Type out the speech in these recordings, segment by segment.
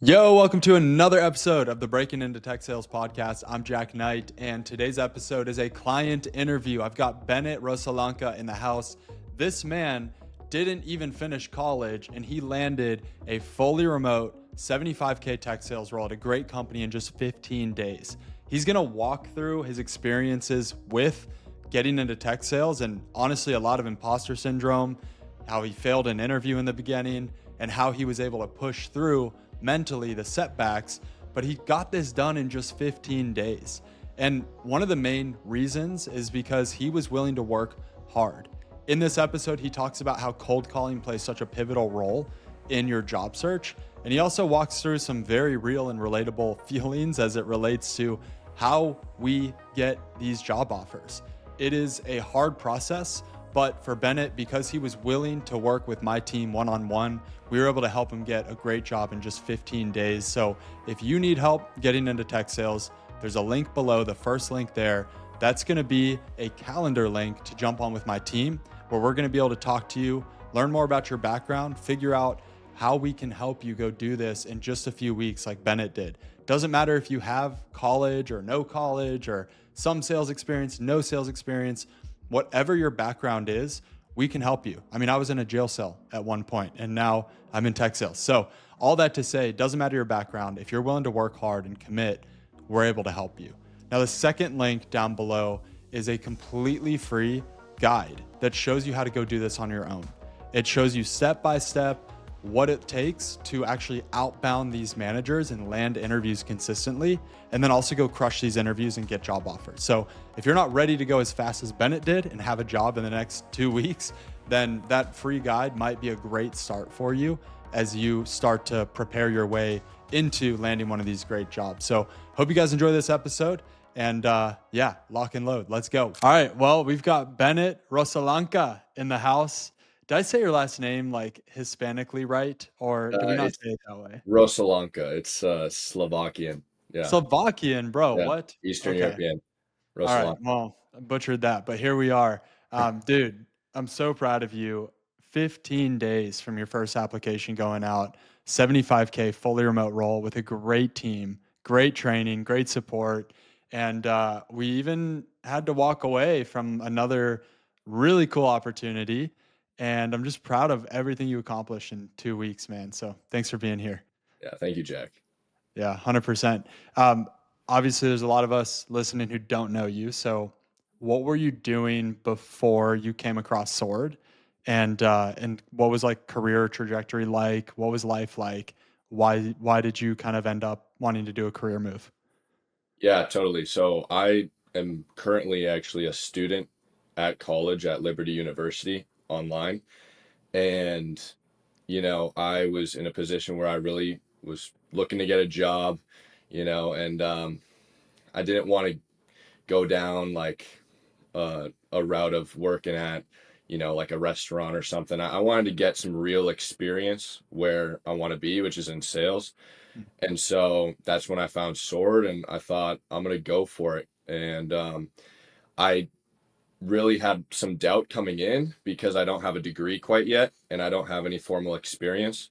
Yo, welcome to another episode of the Breaking Into Tech Sales podcast. I'm Jack Knight, and today's episode is a client interview. I've got Bennett Rosalanka in the house. This man didn't even finish college, and he landed a fully remote 75K tech sales role at a great company in just 15 days. He's going to walk through his experiences with getting into tech sales and honestly, a lot of imposter syndrome, how he failed an interview in the beginning, and how he was able to push through mentally the setbacks, but he got this done in just 15 days. And one of the main reasons is because he was willing to work hard. In this episode, he talks about how cold calling plays such a pivotal role in your job search. And he also walks through some very real and relatable feelings as it relates to how we get these job offers. It is a hard process, but for Bennett, because he was willing to work with my team one-on-one, we were able to help him get a great job in just 15 days. So if you need help getting into tech sales, there's a link below, the first link there. That's going to be a calendar link to jump on with my team, where we're going to be able to talk to you, learn more about your background, figure out how we can help you go do this in just a few weeks like Bennett did. Doesn't matter if you have college or no college or some sales experience, no sales experience, whatever your background is, we can help you. I mean, I was in a jail cell at one point and now I'm in tech sales. So all that to say, it doesn't matter your background. If you're willing to work hard and commit, we're able to help you. Now, the second link down below is a completely free guide that shows you how to go do this on your own. It shows you step by step what it takes to actually outbound these managers and land interviews consistently, and then also go crush these interviews and get job offers. So if you're not ready to go as fast as Bennett did and have a job in the next 2 weeks, then that free guide might be a great start for you as you start to prepare your way into landing one of these great jobs. So hope you guys enjoy this episode, and yeah, lock and load. Let's go. All right, well, we've got Bennett Rosalanka in the house. Did I say your last name like Hispanically right, or do we not It's say it that way? Rosalanka. It's Slovakian. Yeah. Slovakian, bro. Yeah. What? Eastern Okay. European. All right. Rosalanka. Well, I butchered that, but here we are. Dude, I'm so proud of you. 15 days from your first application going out, 75K fully remote role with a great team, great training, great support. And we even had to walk away from another really cool opportunity. And I'm just proud of everything you accomplished in 2 weeks, man. So thanks for being here. Yeah. Thank you, Jack. Yeah, 100%. Obviously, there's a lot of us listening who don't know you. So, what were you doing before you came across Sword? And what was like career trajectory like? What was life like? Why did you kind of end up wanting to do a career move? Yeah, totally. So I am currently actually a student at college at Liberty University online. And, I was in a position where I really was looking to get a job, and I didn't want to go down like a route of working at, like a restaurant or something. I wanted to get some real experience where I want to be, which is in sales. And so that's when I found Sword and I thought I'm going to go for it. And I really had some doubt coming in because I don't have a degree quite yet and I don't have any formal experience.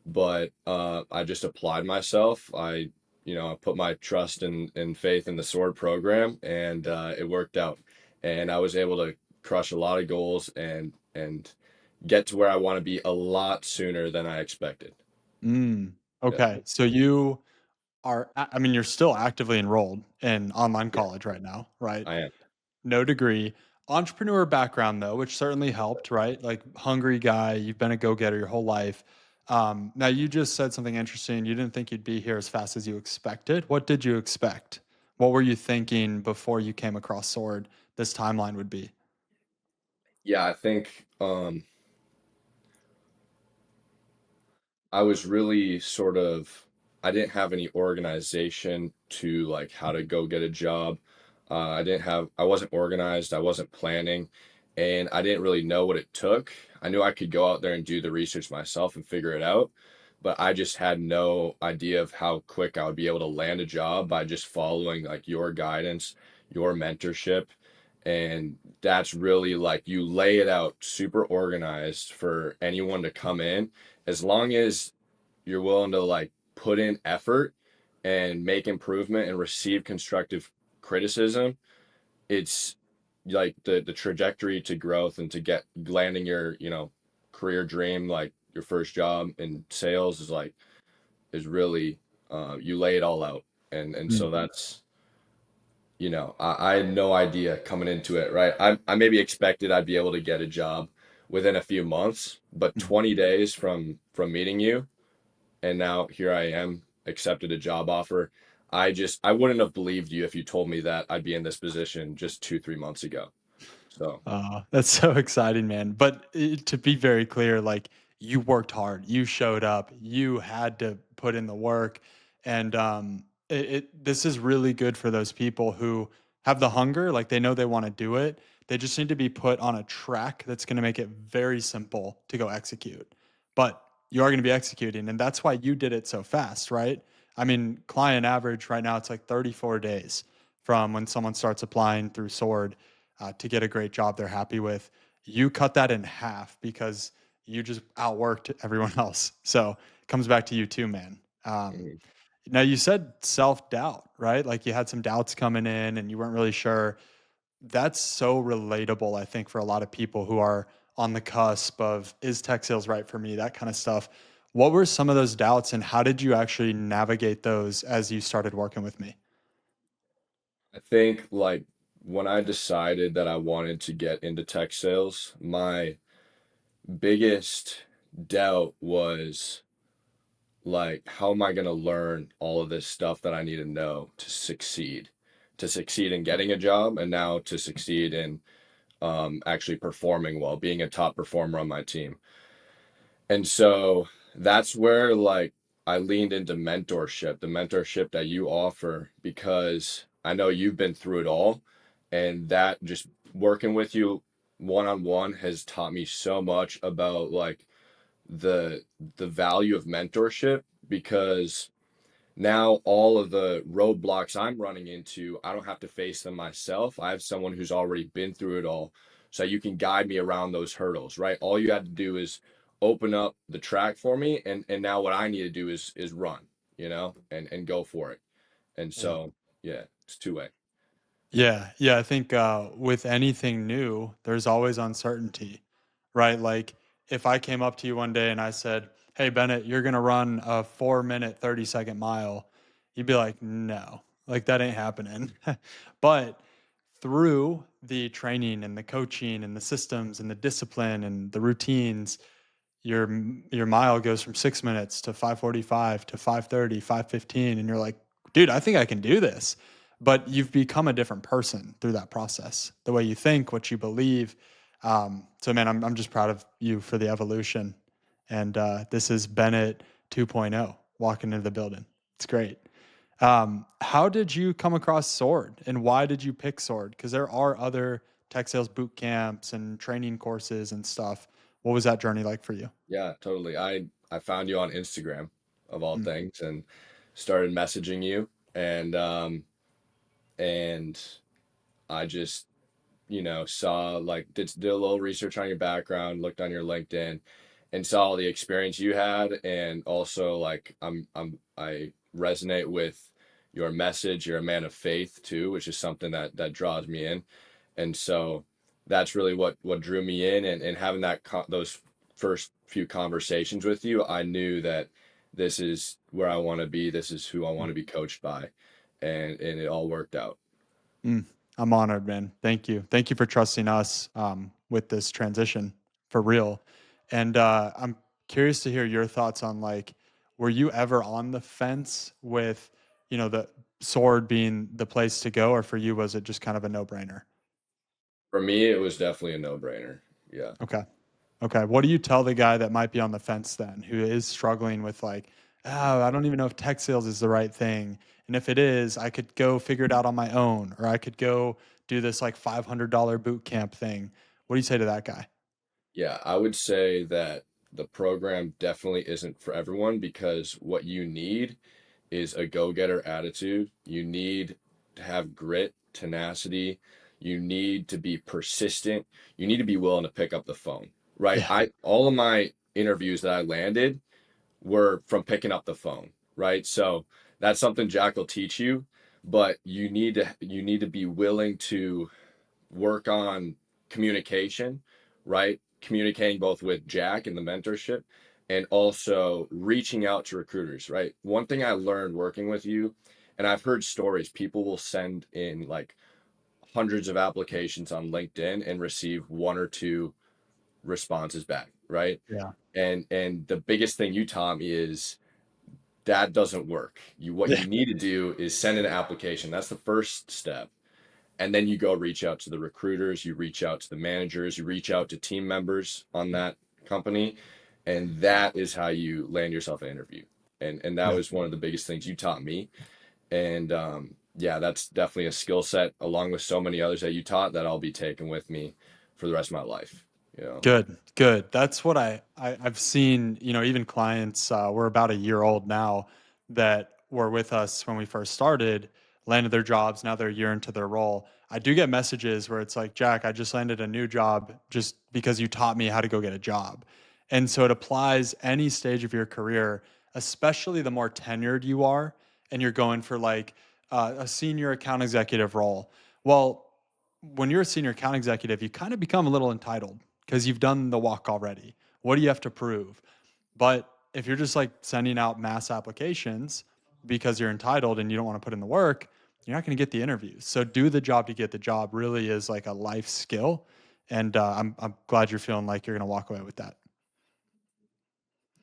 But I just applied myself. I put my trust and faith in the Sword program, and it worked out. And I was able to crush a lot of goals and get to where I want to be a lot sooner than I expected. Mm, Yeah, okay, so you are. I mean, you're still actively enrolled in online yeah, college right now, right? I am. No degree. Entrepreneur background though, which certainly helped, right? Like hungry guy, you've been a go-getter your whole life. Now you just said something interesting. You didn't think you'd be here as fast as you expected. What did you expect? What were you thinking before you came across Sword this timeline would be? Yeah, I think I was really sort of I didn't have any organization to like how to go get a job. I wasn't organized, I wasn't planning, and I didn't really know what it took. I knew I could go out there and do the research myself and figure it out, but I just had no idea of how quick I would be able to land a job by just following like your guidance, your mentorship. And that's really like you lay it out super organized for anyone to come in as long as you're willing to like put in effort and make improvement and receive constructive criticism, it's like the trajectory to growth and to get landing your, career dream, like your first job in sales is really, you lay it all out. And Mm. so that's, I had no idea coming into it, right? I maybe expected I'd be able to get a job within a few months, but Mm. 20 days from meeting you, and now here I am, accepted a job offer. I wouldn't have believed you if you told me that I'd be in this position just 2, 3 months ago. So That's so exciting, man. But to be very clear, like you worked hard, you showed up, you had to put in the work, and this is really good for those people who have the hunger, like they know they want to do it. They just need to be put on a track that's going to make it very simple to go execute. But you are going to be executing, and that's why you did it so fast, right? I mean, client average right now it's like 34 days from when someone starts applying through Sword to get a great job they're happy with. You cut that in half because you just outworked everyone else. So it comes back to you too, man. mhm. Now you said self doubt, right? Like you had some doubts coming in and you weren't really sure. That's so relatable, I think, for a lot of people who are on the cusp of is tech sales right for me, that kind of stuff. What were some of those doubts and how did you actually navigate those as you started working with me? I think like when I decided that I wanted to get into tech sales, my biggest doubt was like, how am I going to learn all of this stuff that I need to know to succeed in getting a job, and now to succeed in actually performing well, being a top performer on my team. And so that's where like I leaned into mentorship, the mentorship that you offer, because I know you've been through it all. And that just working with you one on one has taught me so much about like the the value of mentorship, because now all of the roadblocks I'm running into, I don't have to face them myself. I have someone who's already been through it all. So you can guide me around those hurdles, right? All you had to do is open up the track for me, and now what I need to do is run, and go for it. And Yeah. so yeah, it's two-way. Yeah, yeah, I think with anything new, there's always uncertainty, right? Like if I came up to you one day and I said, "Hey Bennett, you're gonna run a 4 minute 30-second mile," you'd be like, "No, like that ain't happening." But through the training and the coaching and the systems and the discipline and the routines, your mile goes from 6 minutes to 5:45 to 5:30, 5:15, and you're like, dude, I think I can do this. But you've become a different person through that process, the way you think, what you believe. So, man, I'm just proud of you for the evolution. And this is Bennett 2.0 walking into the building. It's great. How did you come across Sword and why did you pick Sword? Because there are other tech sales boot camps and training courses and stuff. What was that journey like for you? Yeah, totally. I found you on Instagram of all Mm. things and started messaging you, and I just saw like did a little research on your background, looked on your LinkedIn, and saw all the experience you had, and also like I resonate with your message. You're a man of faith too, which is something that draws me in, and so that's really what drew me in, and having those first few conversations with you, I knew that this is where I want to be. This is who I want to be coached by, and it all worked out. Mm. I'm honored, man. Thank you. Thank you for trusting us with this transition for real. And I'm curious to hear your thoughts on like, were you ever on the fence with, the sword being the place to go, or for you was it just kind of a no brainer? For me, it was definitely a no-brainer. Yeah. Okay. Okay. What do you tell the guy that might be on the fence then, who is struggling with like, oh, I don't even know if tech sales is the right thing. And if it is, I could go figure it out on my own, or I could go do this like $500 boot camp thing. What do you say to that guy? Yeah, I would say that the program definitely isn't for everyone, because what you need is a go-getter attitude. You need to have grit, tenacity. You need to be persistent. You need to be willing to pick up the phone, right? Yeah. I all of my interviews that I landed were from picking up the phone. right? So that's something Jack will teach you, but you need to be willing to work on communication, right? Communicating both with Jack and the mentorship and also reaching out to recruiters, right? One thing I learned working with you, and I've heard stories, people will send in like hundreds of applications on LinkedIn and receive one or two responses back, right? Yeah. And the biggest thing you taught me is that doesn't work. What Yeah. you need to do is send an application. That's the first step. And then you go reach out to the recruiters, you reach out to the managers, you reach out to team members on that company, and that is how you land yourself an interview. And that Yeah. was one of the biggest things you taught me. And yeah, that's definitely a skill set along with so many others that you taught that I'll be taking with me for the rest of my life. You know? Good, good. That's what I've seen, even clients, we're about a year old now that were with us when we first started, landed their jobs. Now they're a year into their role. I do get messages where it's like, Jack, I just landed a new job just because you taught me how to go get a job. And so it applies any stage of your career, especially the more tenured you are and you're going for like a senior account executive role. Well, when you're a senior account executive, you kind of become a little entitled because you've done the walk already. What do you have to prove? But if you're just like sending out mass applications because you're entitled and you don't want to put in the work, you're not going to get the interviews. So do the job to get the job really is like a life skill. And I'm glad you're feeling like you're going to walk away with that.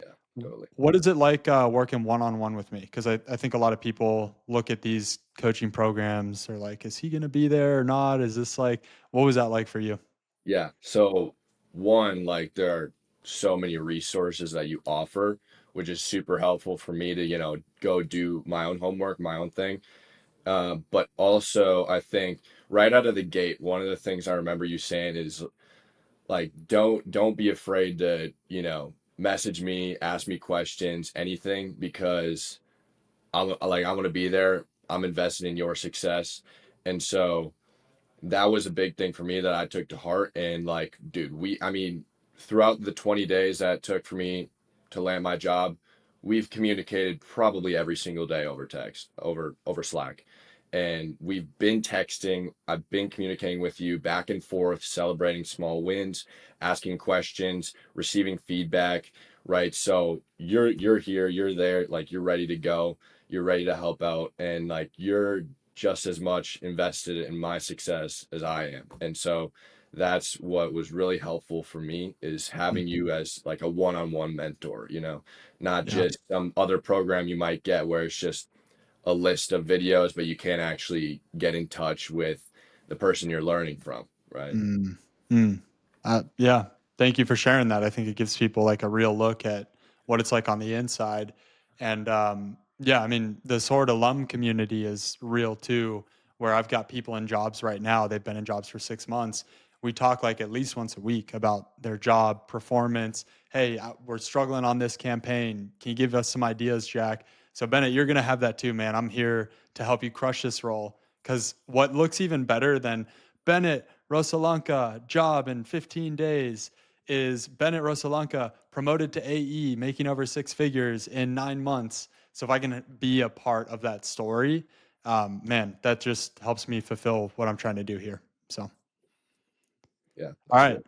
Yeah, totally. What is it like working one on one with me? Because I think a lot of people look at these coaching programs, or like, is he going to be there or not? Is this like, what was that like for you? Yeah. So one, like there are so many resources that you offer, which is super helpful for me to, go do my own homework, my own thing. But also, I think right out of the gate, one of the things I remember you saying is like, don't be afraid to, message me, ask me questions, anything, because I'm gonna be there. I'm invested in your success, and so that was a big thing for me that I took to heart. And like, dude, I mean, throughout the 20 days that it took for me to land my job, we've communicated probably every single day over text, over Slack. And we've been texting. I've been communicating with you back and forth, celebrating small wins, asking questions, receiving feedback, right? So you're here, you're there, like you're ready to go, you're ready to help out, and like you're just as much invested in my success as I am. And so that's what was really helpful for me is having Mhm. you as like a one-on-one mentor, not Yeah. just some other program you might get where it's just a list of videos, but you can't actually get in touch with the person you're learning from, right? Mm, mm. Yeah. Thank you for sharing that. I think it gives people like a real look at what it's like on the inside. And yeah, I mean, the Sword alum community is real too, where I've got people in jobs right now. They've been in jobs for 6 months. We talk like at least once a week about their job performance. Hey, we're struggling on this campaign. Can you give us some ideas, Jack? So, Bennett, you're going to have that too, man. I'm here to help you crush this role. Because what looks even better than Bennett Rosalanka job in 15 days is Bennett Rosalanka promoted to AE, making over six figures in 9 months. So if I can be a part of that story, man, that just helps me fulfill what I'm trying to do here. So, Yeah, all that's right,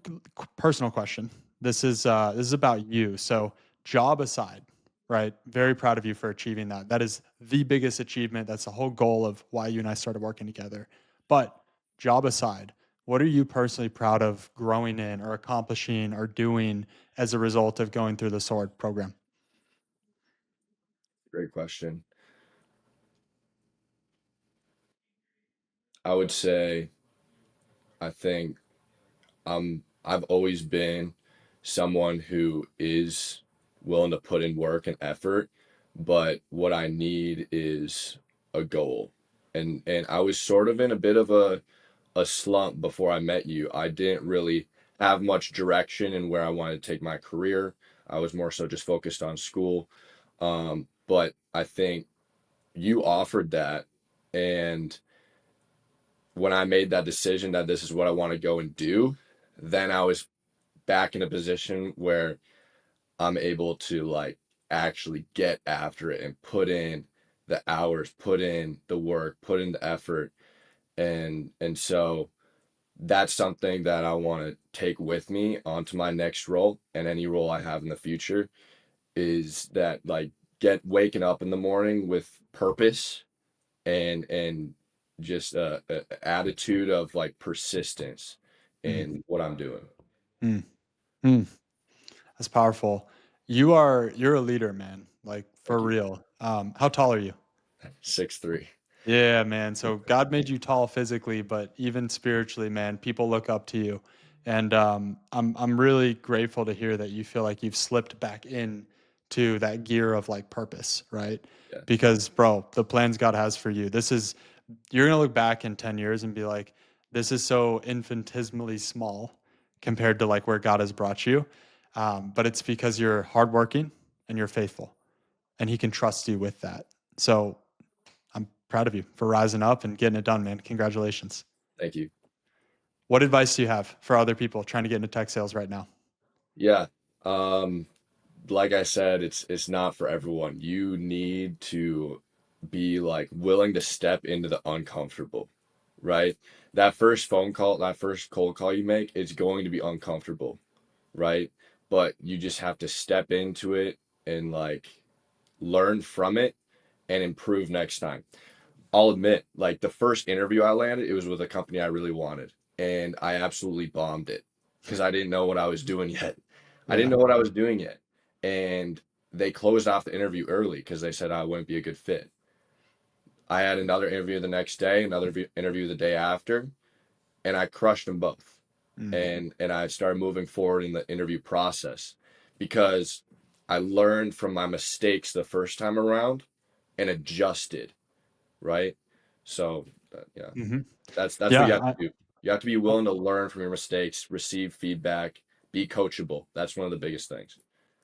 good. personal question. This is about you. So, job aside, right? Very proud of you for achieving that. That is the biggest achievement. That's the whole goal of why you and I started working together. But job aside, what are you personally proud of growing in or accomplishing or doing as a result of going through the sword program? Great question. I would say, I think I've always been someone who is willing to put in work and effort, but what I need is a goal. And I was sort of in a bit of a slump before I met you. I didn't really have much direction in where I wanted to take my career. I was more so just focused on school. But I think you offered that, and when I made that decision that this is what I want to go and do, then I was back in a position where I'm able to like actually get after it and put in the hours, put in the work, put in the effort. And so that's something that I want to take with me onto my next role and any role I have in the future, is that like get waking up in the morning with purpose and just a attitude of like persistence Mm, in what I'm doing. mm, mm. That's powerful. You're a leader, man. Like for Thank you. real. How tall are you? 6'3". Yeah, man. So God made you tall physically, but even spiritually, man, people look up to you. And I'm really grateful to hear that you feel like you've slipped back in to that gear of like purpose, right? Yeah. Because bro, the plans God has for you, you're gonna look back in 10 years and be like, this is so infinitesimally small compared to like where God has brought you. But it's because you're hardworking and you're faithful, and He can trust you with that. So I'm proud of you for rising up and getting it done, man. Congratulations. Thank you. What advice do you have for other people trying to get into tech sales right now? Yeah. Um, like I said, it's not for everyone. You need to be like willing to step into the uncomfortable, right? That first phone call, that first cold call you make, it's going to be uncomfortable, right? But you just have to step into it and like learn from it and improve next time. I'll admit, like the first interview I landed, it was with a company I really wanted, and I absolutely bombed it because I didn't know what I was doing yet. I didn't Yeah. know what I was doing yet. And they closed off the interview early because they said I wouldn't be a good fit. I had another interview the next day, another interview the day after, and I crushed them both. Mm. And I started moving forward in the interview process because I learned from my mistakes the first time around and adjusted, right? So, yeah, Hmm. that's what you Yeah. have to do. You have to be willing to learn from your mistakes, receive feedback, be coachable. That's one of the biggest things.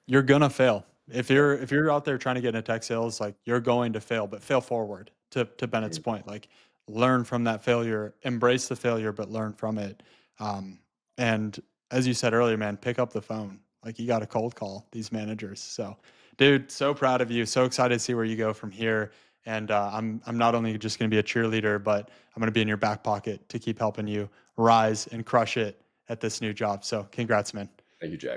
You're gonna fail. If Yeah. you're out there trying to get into tech sales, like you're going to fail, but fail forward to Bennett's Mhm. point. Like learn from that failure, embrace the failure, but learn from it. Um, and as you said earlier, man, pick up the phone. Like you got to cold call these managers. So, dude, so proud of you. So excited to see where you go from here. And I'm not only just going to be a cheerleader, but I'm going to be in your back pocket to keep helping you rise and crush it at this new job. So, congrats, man. Thank you, Jack.